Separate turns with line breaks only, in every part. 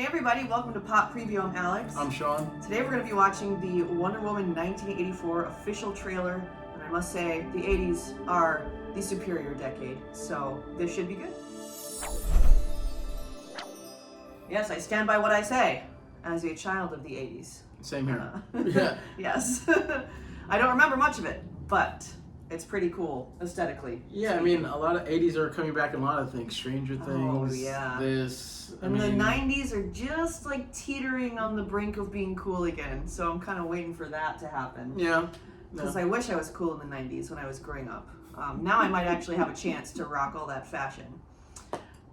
Hey everybody, welcome to Pop Preview. I'm Alex.
I'm Sean.
Today we're going to be watching the Wonder Woman 1984 official trailer, and I must say, the 80s are the superior decade, so this should be good. Yes, I stand by what I say, as a child of the 80s.
Same here. Yeah.
Yes. I don't remember much of it, but it's pretty cool aesthetically.
Yeah, I mean, a lot of 80s are coming back in a lot of things. Stranger Things,
yeah.
this.
And the 90s are just like teetering on the brink of being cool again, so I'm kind of waiting for that to happen.
Yeah.
Because I wish I was cool in the 90s when I was growing up. Now I might actually have a chance to rock all that fashion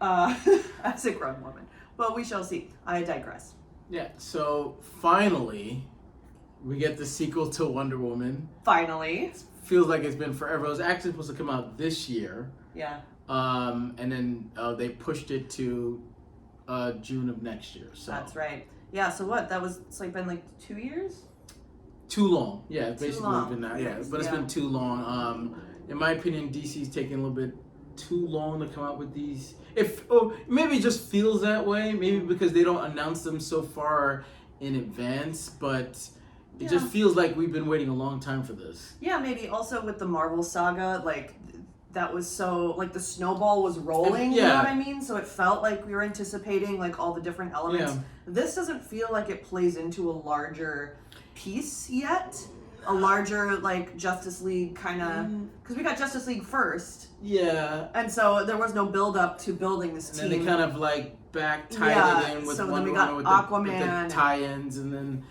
as a grown woman. But we shall see. I digress.
Yeah, so finally, we get the sequel to Wonder Woman.
Finally.
Feels like it's been forever. It was actually supposed to come out this year.
Yeah.
And then they pushed it to June of next year. So
That's right. Yeah, so what? It's like been like 2 years?
Too long. Yeah,
Too
basically
long.
been that. Yeah, but it's been too long. In my opinion, DC's taking a little bit too long to come out with these. Maybe it just feels that way. Maybe because they don't announce them so far in advance, but it just feels like we've been waiting a long time for this.
Yeah, maybe also with the Marvel saga, like that was so like the snowball was rolling, you know what I mean? So it felt like we were anticipating like all the different elements.
Yeah.
This doesn't feel like it plays into a larger piece yet. A larger like Justice League kind of, because we got Justice League first.
Yeah.
And so there was no build up to building this team.
And then they kind of like tied it in with
so
Wonder
then we got
Woman
Aquaman
with the tie-ins, and then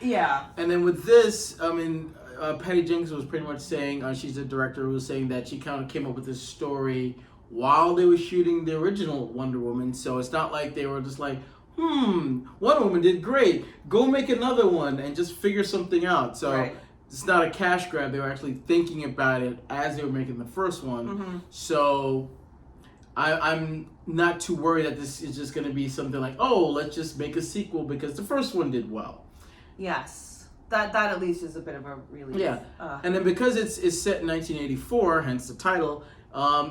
and then with this, I mean, Patty Jenkins was pretty much saying, she's the director, who was saying that she kind of came up with this story while they were shooting the original Wonder Woman. So it's not like they were just like, Wonder Woman did great, go make another one and just figure something out. So it's not a cash grab. They were actually thinking about it as they were making the first one. So I'm not too worried that this is just going to be something like, oh, let's just make a sequel because the first one did well.
Yes. That at least is a bit of a relief.
Yeah. And then because it's set in 1984, hence the title,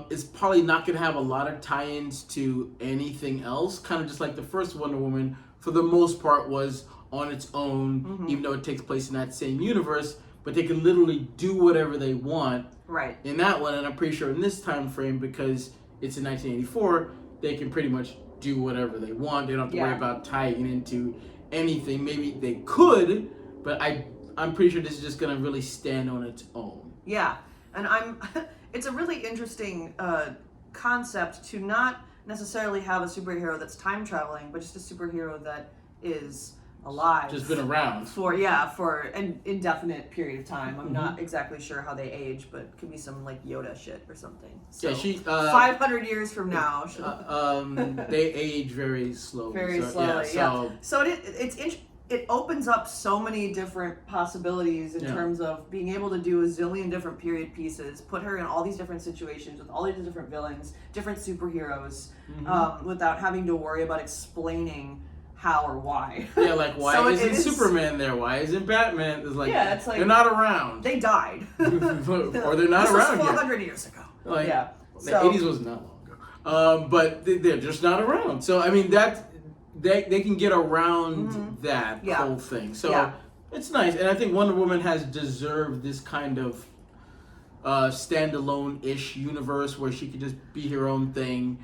it's probably not going to have a lot of tie-ins to anything else. Kind of just like the first Wonder Woman, for the most part, was on its own, even though it takes place in that same universe. But they can literally do whatever they want in that one. And I'm pretty sure in this time frame, because it's in 1984, they can pretty much do whatever they want. They don't have to worry about tying into anything. Maybe they could, but I'm pretty sure this is just going to really stand on its own.
Yeah. And it's a really interesting concept to not necessarily have a superhero that's time traveling, but just a superhero that is alive.
Just been around.
For an indefinite period of time. I'm not exactly sure how they age, but it could be some like Yoda shit or something. So,
yeah, she
500 years from now.
They age very slowly.
Very slowly, So it opens up so many different possibilities in terms of being able to do a zillion different period pieces, put her in all these different situations with all these different villains, different superheroes, without having to worry about explaining how or why.
Yeah, like why isn't Superman there? Why isn't Batman? It's like,
it's like
they're not around.
They died.
Or they're not
this
around
was 400 years ago.
Like, the 80s wasn't that long ago. But they're just not around. So, I mean, they can get around that whole thing. So, it's nice. And I think Wonder Woman has deserved this kind of standalone-ish universe where she could just be her own thing.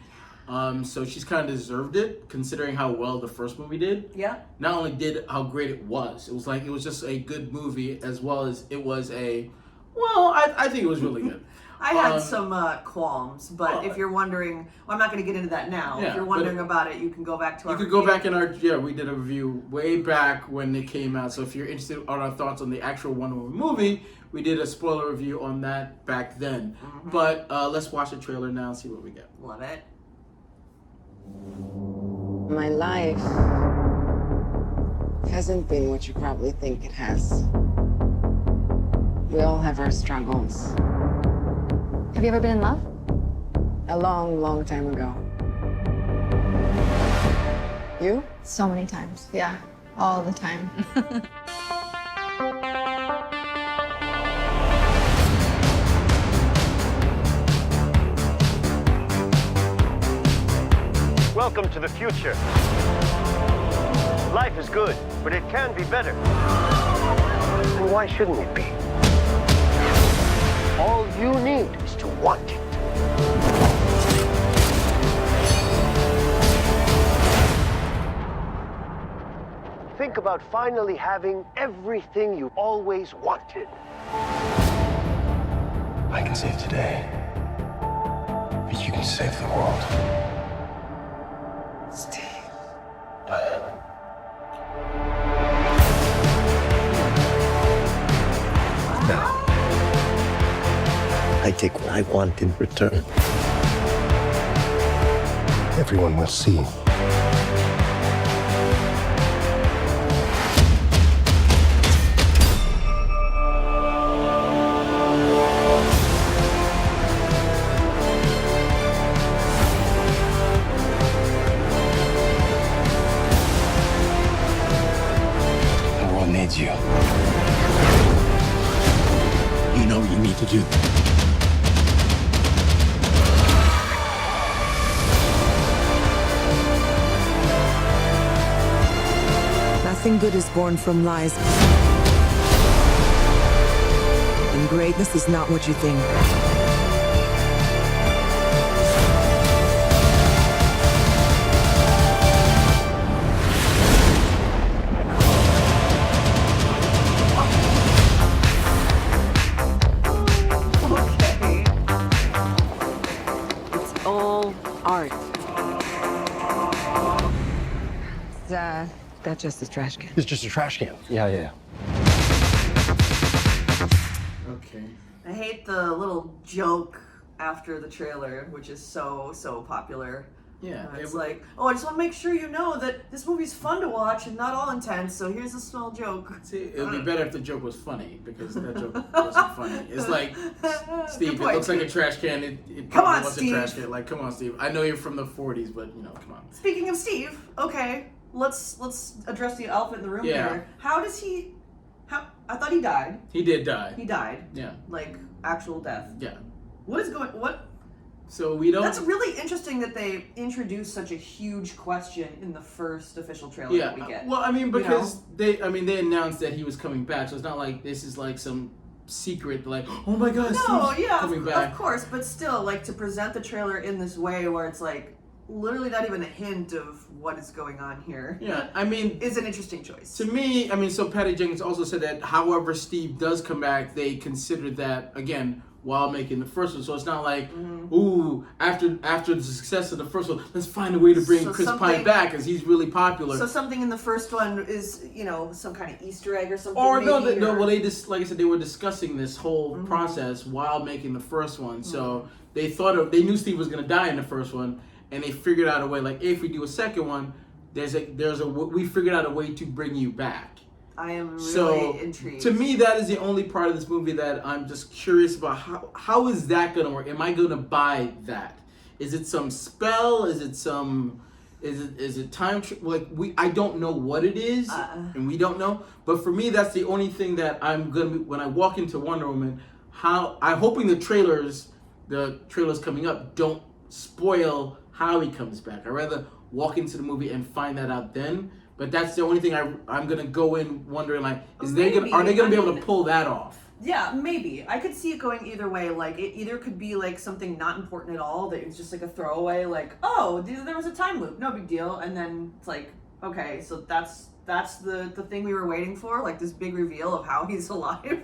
So she's kind of deserved it, considering how well the first movie did. Yeah. Not only did how great it was like it was just a good movie, as well as it was I think it was really good.
I had some qualms, but if you're wondering, I'm not going to get into that now. If you're wondering about it, you can go back to our review.
Go back in we did a review way back when it came out. So if you're interested in our thoughts on the actual Wonder Woman movie, we did a spoiler review on that back then. But let's watch the trailer now and see what we get.
Love it.
My life hasn't been what you probably think it has. We all have our struggles.
Have you ever been in love?
A long, long time ago. You?
So many times. Yeah, all the time.
Welcome to the future. Life is good, but it can be better. And why shouldn't it be? All you need is to want it. Think about finally having everything you always wanted.
I can save today, but you can save the world.
Steve.
Diana.
Now, I take what I want in return.
Everyone will see. The world needs you. You know what you need to do.
Nothing good is born from lies. And greatness is not what you think.
Okay.
It's all art. That's just a trash can.
It's just a trash can. Yeah.
Okay.
I hate the little joke after the trailer, which is so popular.
Yeah.
It's like, oh, I just want to make sure you know that this movie's fun to watch and not all intense, so here's a small joke.
See, it would be better if the joke was funny, because that joke wasn't funny. It's like, Steve, it
point.
looks like a trash can. It
Come
probably
on,
was
Steve.
a trash can. Like, come on, Steve. I know you're from the 40s, but, come on.
Speaking of Steve, okay, let's address the elephant in the room
Yeah.
here. How does he... I thought he died.
He did die.
He died.
Yeah.
Like, actual death.
Yeah.
What...
So we don't...
That's really interesting that they introduced such a huge question in the first official trailer
Yeah.
that we get.
Well, I mean, because they announced that he was coming back, so it's not like this is like some secret, like, oh my God,
No,
Steve's
yeah,
coming back.
of course, but still, like, to present the trailer in this way where it's like literally not even a hint of what is going on here.
Yeah, I mean,
is an interesting choice.
to me, I mean, so Patty Jenkins also said that however Steve does come back, they considered that, again, while making the first one. So it's not like, ooh, after the success of the first one, let's find a way to bring
So
Chris Pine
something-
back because he's really popular.
So something in the first one is, some kind of Easter egg or something.
Or no,
maybe,
well,
or-
they just, like I said, they were discussing this whole process while making the first one. So they they knew Steve was gonna die in the first one, and they figured out a way. Like, if we do a second one, we figured out a way to bring you back.
I am really
So
intrigued.
to me, that is the only part of this movie that I'm just curious about. How is that gonna work? Am I gonna buy that? Is it some spell? Is it some? Is it time? I don't know what it is, and we don't know. But for me, that's the only thing that I'm gonna when I walk into Wonder Woman. I'm hoping the trailers coming up don't spoil how he comes back. I'd rather walk into the movie and find that out then. But that's the only thing I'm gonna go in wondering, like, are they gonna be able to pull that off?
Yeah, maybe. I could see it going either way. Like, it either could be like something not important at all, that it's just like a throwaway, like, oh, there was a time loop, no big deal, and then it's like, okay, so that's the thing we were waiting for, like this big reveal of how he's alive,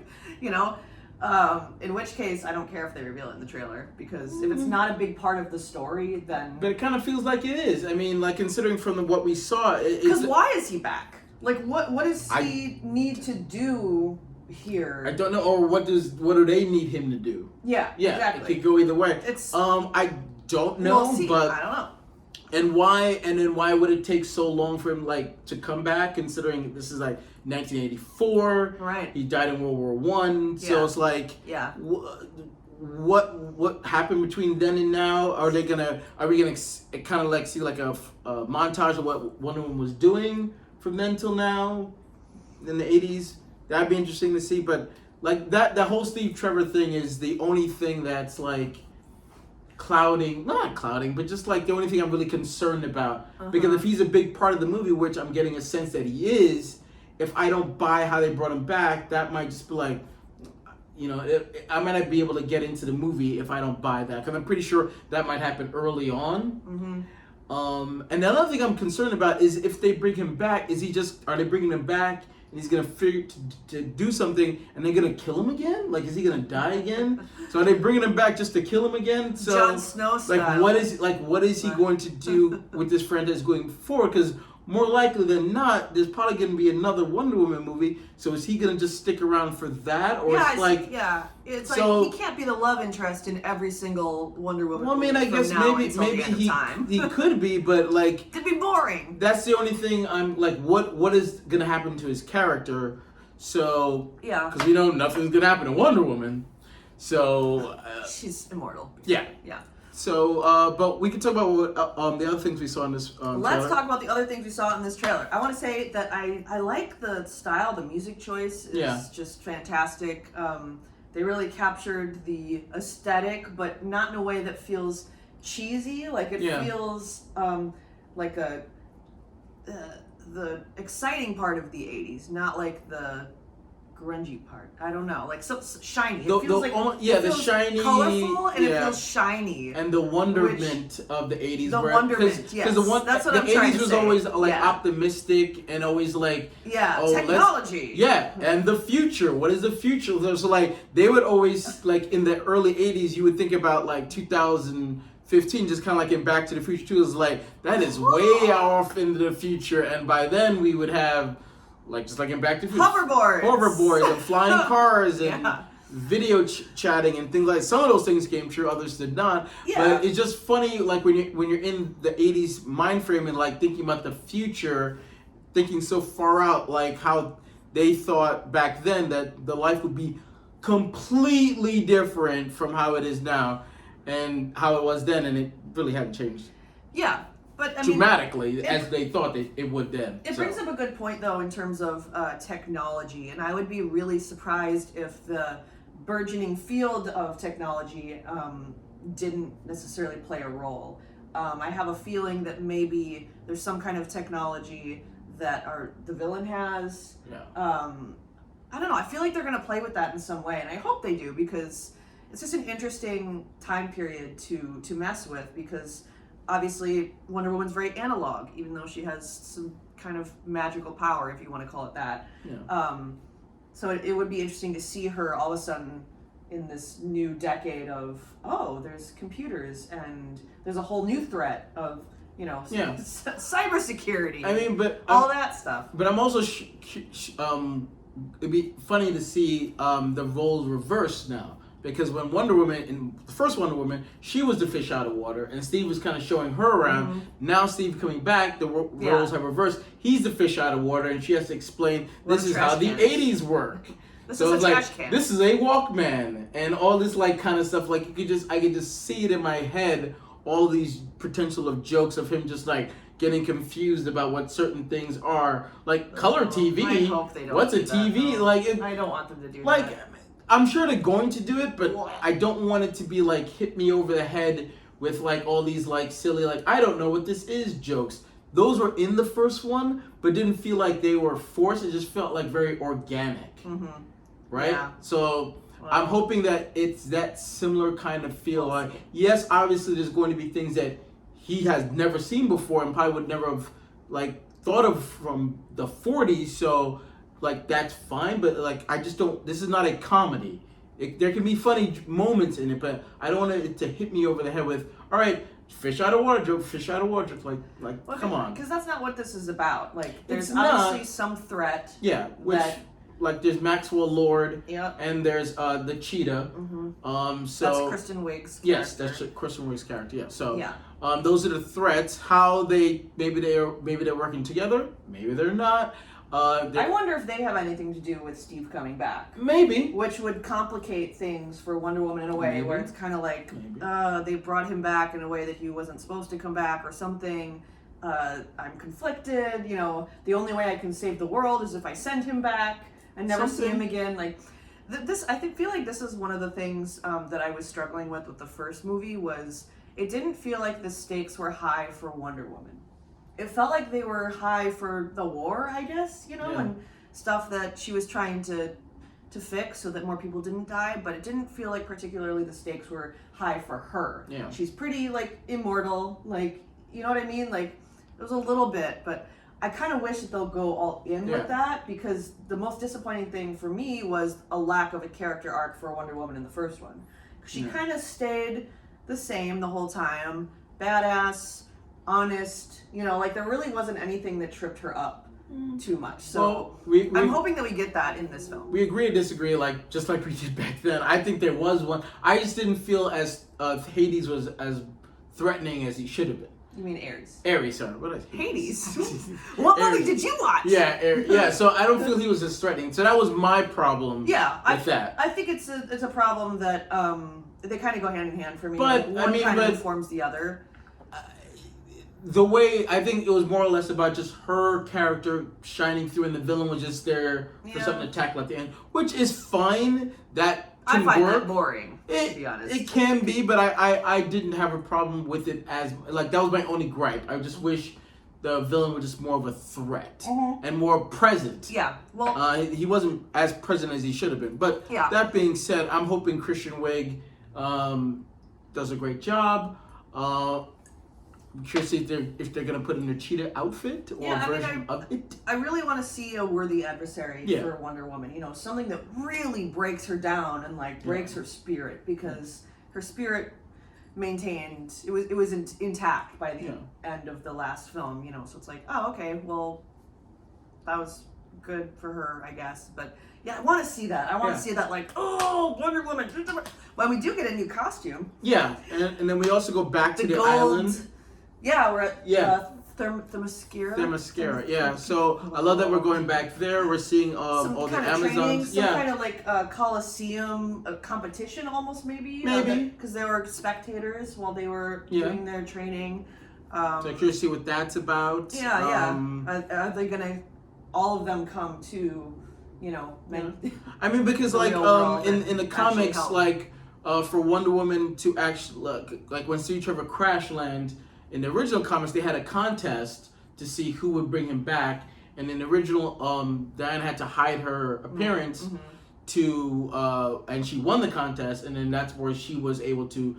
in which case I don't care if they reveal it in the trailer, because if it's not a big part of the story, then...
But it kind of feels like it is. I mean, like, considering from what we saw,
because why is he back? Like, what does he need to do here?
I don't know, or what do they need him to do?
Yeah, exactly.
It could go either way.
It's
I don't know,
we'll see.
but
I don't know.
and why would it take so long for him to come back, considering this is like 1984,
right?
He died in World War I, so it's like, what happened between then and now? Are we gonna kind of like see like a montage of what Wonder Woman was doing from then till now in the 80s? That'd be interesting to see, but like that whole Steve Trevor thing is the only thing that's like, not clouding, but just like the only thing I'm really concerned about. Because if he's a big part of the movie, which I'm getting a sense that he is, if I don't buy how they brought him back, that might just be like, I might not be able to get into the movie if I don't buy that. Because I'm pretty sure that might happen early on. And the other thing I'm concerned about is if they bring him back, are they bringing him back and he's gonna figure to do something and they're gonna kill him again? Like, is he gonna die again? So are they bringing him back just to kill him again? So
Jon Snow style.
what is he going to do with this franchise going forward? Because more likely than not, there's probably going to be another Wonder Woman movie. So is he going to just stick around for that, or
it's like he can't be the love interest in every single Wonder Woman.
Well, I mean, I guess maybe he could be, but like
it'd be boring.
That's the only thing I'm like. What is going to happen to his character? So because we know nothing's going to happen to Wonder Woman. So
she's immortal.
Yeah. So, but we can talk about what, the other things we saw in this
Let's
trailer.
talk about the other things we saw in this trailer. I want to say that I like the style, the music choice is just fantastic. They really captured the aesthetic, but not in a way that feels cheesy. Like it feels like the exciting part of the 80s, not like the grungy part. I don't know, like so shiny. It feels
the shiny,
colorful, and it feels shiny.
And the wonderment of the 80s.
The wonderment, yes. That's what I'm trying to say.
The 80s was always like optimistic and always like
technology.
And the future. What is the future? So like they would always like in the early 80s, you would think about like 2015, just kind of like in Back to the Future 2, is like that is way off into the future, and by then we would have. Like just like in Back to the Future, hoverboards and flying cars and video chatting and things like. Some of those things came true, others did not. But it's just funny, like when you're in the 80s mind frame and like thinking about the future, thinking so far out, like how they thought back then that the life would be completely different from how it is now, and how it was then, and it really hadn't changed.
Yeah. But, I mean,
dramatically, as they thought it would then.
It brings up a good point, though, in terms of technology. And I would be really surprised if the burgeoning field of technology didn't necessarily play a role. I have a feeling that maybe there's some kind of technology that the villain has. I don't know. I feel like they're going to play with that in some way. And I hope they do, because it's just an interesting time period to mess with, because obviously, Wonder Woman's very analog, even though she has some kind of magical power, if you want to call it that. So it would be interesting to see her all of a sudden in this new decade of, there's computers and there's a whole new threat of, cybersecurity.
I mean, but
all that stuff.
But I'm also, it'd be funny to see the roles reversed now. Because when Wonder Woman, in the first Wonder Woman, she was the fish out of water, and Steve was kind of showing her around. Now Steve coming back, the roles have reversed. He's the fish out of water, and she has to explain this is how the 80s work.
This is a trash can.
This is a Walkman, and all this like kind of stuff. Like I could just see it in my head. All these potential of jokes of him just like getting confused about what certain things are, like color TV.
I hope they don't.
What's a TV?
Though. I don't want them to do that.
I'm sure they're going to do it, but I don't want it to be like hit me over the head with like all these like silly like I don't know what this is jokes. Those were in the first one, but didn't feel like they were forced. It just felt like very organic, right? Yeah. So I'm hoping that it's that similar kind of feel. Like yes, obviously there's going to be things that he has never seen before and probably would never have like thought of from the 40s. So. Like, that's fine, but, like, I just don't... This is not a comedy. There can be funny moments in it, but I don't want it to hit me over the head with, all right, fish out of water joke, fish out of water joke. Like, come on.
Because that's not what this is about. Like, there's obviously some threat.
Yeah, like, there's Maxwell Lord, and there's the Cheetah.
That's Kristen Wiig's character.
Yes, that's Kristen Wiig's character, yeah. So, those are the threats. How maybe they're working together, maybe they're not.
I wonder if they have anything to do with Steve coming back.
Maybe.
Which would complicate things for Wonder Woman in a way where it's kind of like they brought him back in a way that he wasn't supposed to come back or something. I'm conflicted. The only way I can save the world is if I send him back and never see him again. Like, feel like this is one of the things that I was struggling with the first movie was it didn't feel like the stakes were high for Wonder Woman. It felt like they were high for the war, I guess, and stuff that she was trying to fix so that more people didn't die, but it didn't feel like particularly the stakes were high for her.
Yeah.
She's pretty, like, immortal, like, you know what I mean? Like, it was a little bit, but I kind of wish that they'll go all in with that, because the most disappointing thing for me was a lack of a character arc for Wonder Woman in the first one. She kind of stayed the same the whole time, badass, honest, like there really wasn't anything that tripped her up too much. So I'm hoping that we get that in this film.
We agree and disagree, just like we did back then. I think there was one. I just didn't feel as Hades was as threatening as he should have been.
You mean Ares?
Ares, sorry. What is
Hades? What movie did you watch?
Yeah, so I don't feel he was as threatening. So that was my problem with that.
I think it's a problem that they kind of go hand in hand for me.
But,
one kind of informs the other.
The way, I think it was more or less about just her character shining through, and the villain was just there for something to tackle at the end, which is fine. That can work. I find that
boring, to be honest.
It can be, but I didn't have a problem with it as, that was my only gripe. I just wish the villain was just more of a threat and more present.
Yeah, well...
he wasn't as present as he should have been. But that being said, I'm hoping Kristen Wiig does a great job. I'm curious if they're going to put in a cheetah outfit or a version of it.
I really want to see a worthy adversary for Wonder Woman. Something that really breaks her down and breaks her spirit, because her spirit maintained it was intact by the end of the last film. So it's like, oh, okay, well, that was good for her, I guess. But yeah, I want to see that. I want to see that, Wonder Woman. When we do get a new costume.
Yeah, and then we also go back to the
gold
island.
Yeah, we're at Themyscira.
Themyscira, yeah. So I love that we're going back there. We're seeing all the Amazons.
Some kind of Coliseum competition, almost maybe. Because they were spectators while they were doing their training.
So I'm curious to see what that's about.
Are they gonna all of them come to,
I mean, because in the comics, for Wonder Woman to actually when Steve Trevor crash land. In the original comics, they had a contest to see who would bring him back, and in the original, Diana had to hide her appearance and she won the contest, and then that's where she was able to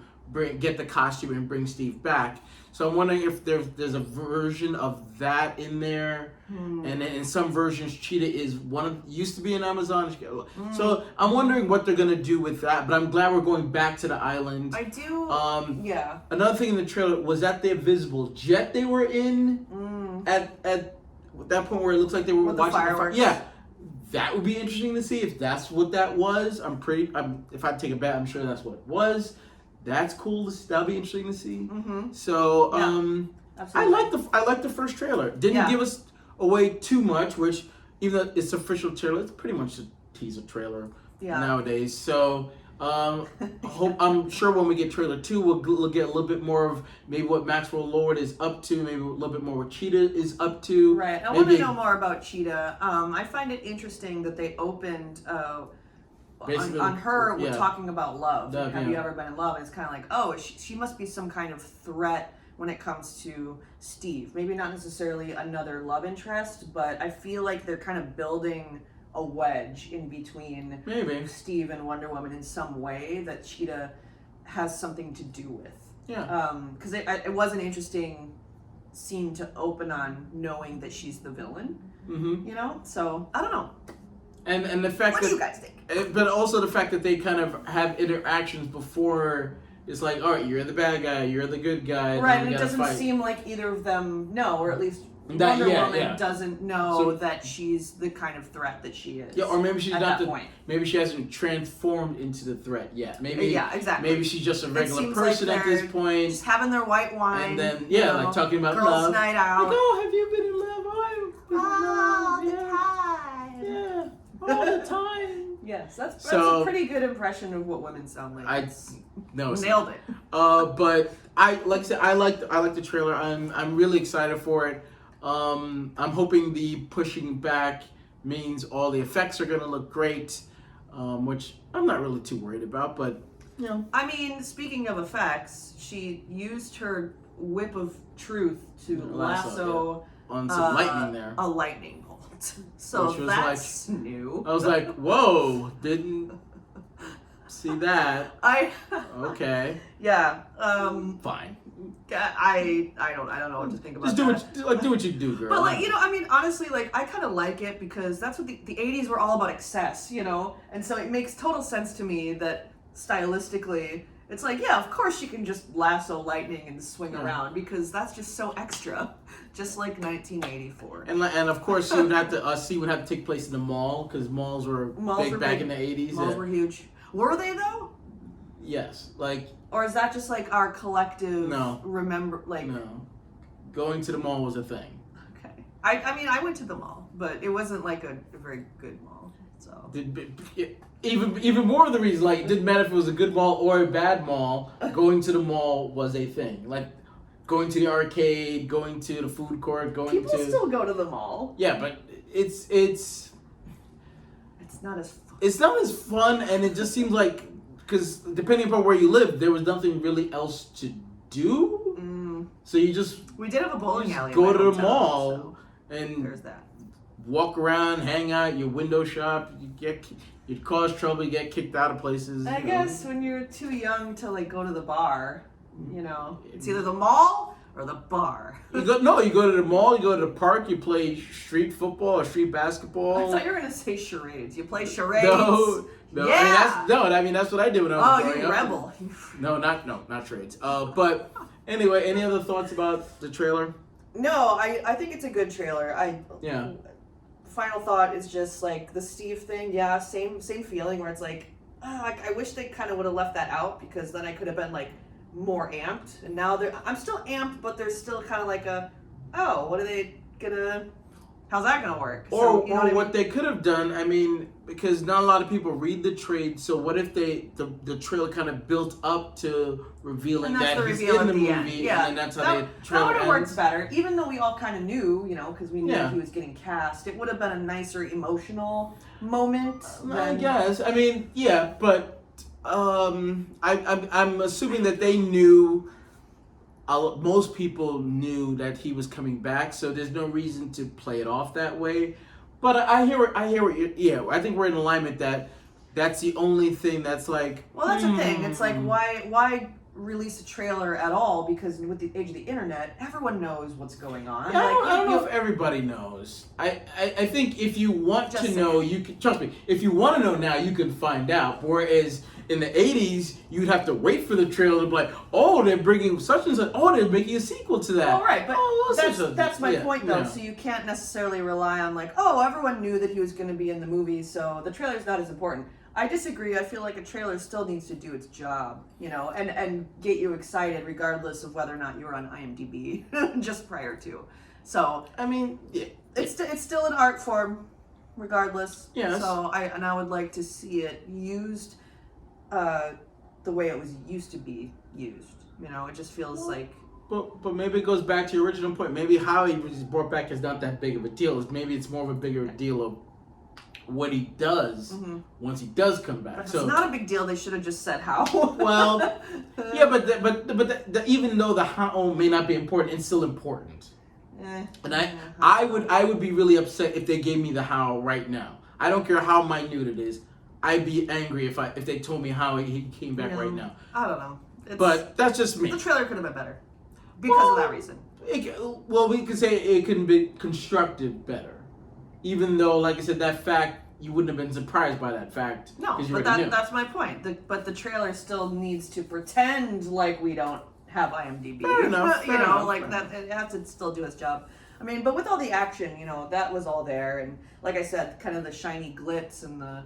get the costume and bring Steve back. So I'm wondering if there's a version of that in there, and then in some versions, Cheetah used to be an Amazon. So I'm wondering what they're gonna do with that. But I'm glad we're going back to the island.
I do.
Another thing in the trailer was that the invisible jet they were in at that point where it looks like they were watching the fireworks. Yeah. That would be interesting to see if that's what that was. If I take a bet, I'm sure that's what it was. That's cool. That'll be interesting to see. So, I like the first trailer. Didn't give us away too much, which even though it's official trailer, it's pretty much a teaser trailer nowadays. So, I'm sure when we get trailer 2, we'll get a little bit more of maybe what Maxwell Lord is up to, maybe a little bit more what Cheetah is up to.
Right. I want to know more about Cheetah. I find it interesting that they opened on her with talking about love. Have you ever been in love? And it's kind of like, oh, she must be some kind of threat when it comes to Steve. Maybe not necessarily another love interest, but I feel like they're kind of building a wedge in between Steve and Wonder Woman in some way that Cheetah has something to do with. Yeah. Because it was an interesting scene to open on, knowing that she's the villain. So I don't know.
And the fact
what do you guys think?
But also the fact that they kind of have interactions before it's like, all right, you're the bad guy, you're the good guy.
Right, and it doesn't seem like either of them know, or at least Wonder Woman doesn't know that she's the kind of threat that she is.
Yeah, or maybe she's not maybe she hasn't transformed into the threat yet. Maybe
exactly.
Maybe she's just a regular person at this point.
Just having their white wine.
And then talking about
girls'
love.
night out.
Like, oh, have you been in love?
All the time.
Yeah. All the time.
Yes, that's a pretty good impression of what women sound like.
Nailed it. But I like the trailer. I'm really excited for it. I'm hoping the pushing back means all the effects are gonna look great. which I'm not really too worried about. But
I mean, speaking of effects, she used her whip of truth to lasso
on some lightning there.
A lightning bolt. So
which was
that's new.
I was like, whoa, didn't see that. Okay.
Yeah.
Fine.
I don't know what to think about
Just
that.
do what you do, girl.
But I mean, honestly, I kind of like it because that's what the 80s were all about, excess, and so it makes total sense to me that stylistically, it's like, yeah, of course she can just lasso lightning and swing around because that's just so extra, just like 1984.
And of course, she would have to take place in the mall because malls were big back in the 80s.
Malls were huge. Were they though?
Yes,
Or is that just our collective
No.
No.
Going to the mall was a thing.
Okay. I mean, I went to the mall, but it wasn't a very good mall. So.
Even more of the reason, it didn't matter if it was a good mall or a bad mall, going to the mall was a thing. Going to the arcade, going to the food court,
People still go to the mall.
Yeah, but it's
not as fun.
It's not as fun, and it just seems because depending upon where you live, there was nothing really else to do. So
we did have a bowling alley.
Go to the
hotel,
mall
so
and
there's that.
Walk around, hang out, your window shop. You'd cause trouble. You get kicked out of places.
I guess when you're too young to go to the bar, it's either the mall or the bar.
You go to the mall, you go to the park, you play street football or street basketball.
I thought you were gonna say charades. You play charades.
No.
Yeah.
I mean that's what I did when I was growing up.
Rebel.
No, not charades. But anyway, any other thoughts about the trailer?
No, I think it's a good trailer.
Yeah.
Final thought is just the Steve thing. Yeah, same feeling where it's I wish they kind of would have left that out because then I could have been more amped. And now I'm still amped, but there's still kind of what are they gonna? How's that gonna work?
Or what they could have done. I mean, because not a lot of people read the trade. So what if the trailer kind of built up to revealing that he's in the movie,
yeah.
and then that's how the trailer
that would have
ends.
worked better. Even though we all kind of knew, because we knew he was getting cast, it would have been a nicer emotional moment.
I guess. I mean, yeah, but I'm assuming that they knew. Most people knew that he was coming back, so there's no reason to play it off that way. But I hear what you. Yeah, I think we're in alignment that that's the only thing that's
Well, that's the thing. It's why release a trailer at all? Because with the age of the internet, everyone knows what's going on.
Yeah, I don't know if everybody knows. I think if you want to know, you can. Trust me. If you want to know now, you can find out. Whereas in the 80s, you'd have to wait for the trailer to be like, oh, they're bringing such and such. Oh, they're making a sequel to that.
All right, but that's my point, though.
Yeah.
So you can't necessarily rely on everyone knew that he was going to be in the movie, so the trailer's not as important. I disagree. I feel like a trailer still needs to do its job, and get you excited regardless of whether or not you're on IMDb just prior to. So
I mean,
it's still an art form, regardless.
Yes.
So I would like to see it used the way it was used to be used. It just feels like.
But maybe it goes back to your original point. Maybe how he was brought back is not that big of a deal. Maybe it's more of a bigger deal of what he does once he does come back.
But so it's not a big deal. They should have just said how.
Well, yeah, but even though the how may not be important, it's still important. And I would be really upset if they gave me the how right now. I don't care how minute it is. I'd be angry if they told me how he came back right now.
I don't know.
But that's just me.
The trailer could have been better because of that reason.
We could say it could be constructed better. Even though, like I said, that fact, you wouldn't have been surprised by that fact.
No, but that's my point. But the trailer still needs to pretend like we don't have IMDb.
Fair enough.
That it has to still do its job. I mean, but with all the action, that was all there. And like I said, kind of the shiny glitz and the...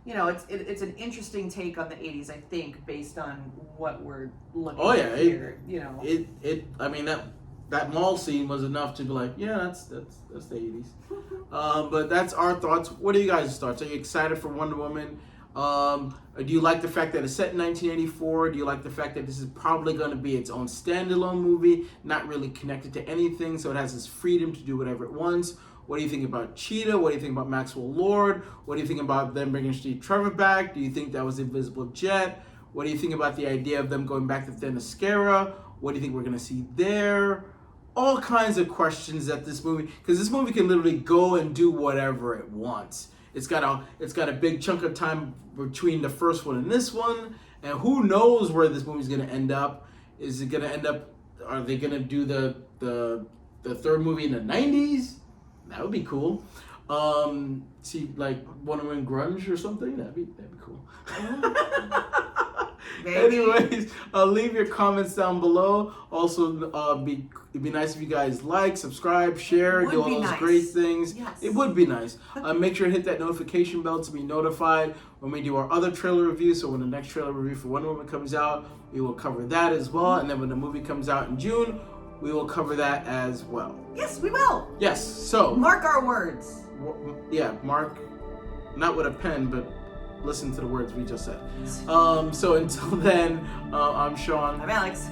it's an interesting take on the 80s, I think, based on what we're looking at here.
I mean, that mall scene was enough to be like, yeah, that's the 80s. But that's our thoughts. What are you guys' thoughts? Are you excited for Wonder Woman? Do you like the fact that it's set in 1984? Do you like the fact that this is probably going to be its own standalone movie, not really connected to anything, so it has its freedom to do whatever it wants? What do you think about Cheetah? What do you think about Maxwell Lord? What do you think about them bringing Steve Trevor back? Do you think that was Invisible Jet? What do you think about the idea of them going back to Themyscira? What do you think we're going to see there? All kinds of questions that this movie, because this movie can literally go and do whatever it wants. It's got a big chunk of time between the first one and this one, and who knows where this movie's going to end up. Is it going to end up, are they going to do the third movie in the 90s? That would be cool. See, like Wonder Woman Grunge or something? That'd be cool. Anyways, leave your comments down below. Also, it'd be nice if you guys like, subscribe, share, do all those great things.
Yes.
It would be nice. Make sure to hit that notification bell to be notified when we do our other trailer review. So when the next trailer review for Wonder Woman comes out, we will cover that as well. And then when the movie comes out in June, we will cover that as well.
Yes, we will.
Yes. So
mark our words.
Yeah, mark, not with a pen, but listen to the words we just said. So until then, I'm Sean.
I'm Alex.